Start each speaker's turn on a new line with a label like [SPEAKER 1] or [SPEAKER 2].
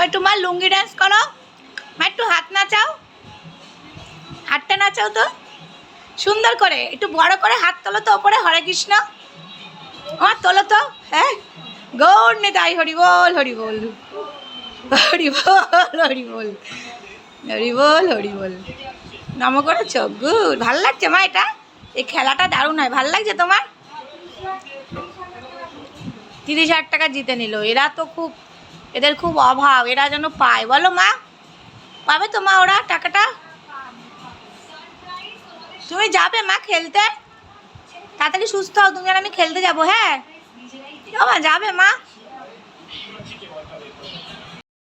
[SPEAKER 1] একটু মা লুঙ্গি ডান্স করো, মা একটু হাত নাচাও, হাতটা নাচাও তো সুন্দর করে, একটু বড় করে হাত তোলো তো ওপরে, হরে কৃষ্ণ আমার তোলো তো। হ্যাঁ, গৌর নিতাই হরি বল হরি বল হরি বল হরি বল হরি বল হরি বল। নম করেছো, গুড, ভালো লাগছে মা, এটা এই খেলাটা দারুণ হয়, ভালো লাগছে তোমার? 30,000 টাকা জিতে নিল, এরা তো খুব, এদের খুব অভাব, এরা যেন পায়, বলো মা, পাবে তো মা ওরা টাকাটা? তুমি যাবে মা খেলতে, তাড়াতাড়ি সুস্থ হও তুমি, আর আমি খেলতে যাবো। হ্যাঁ মা, যাবে মা?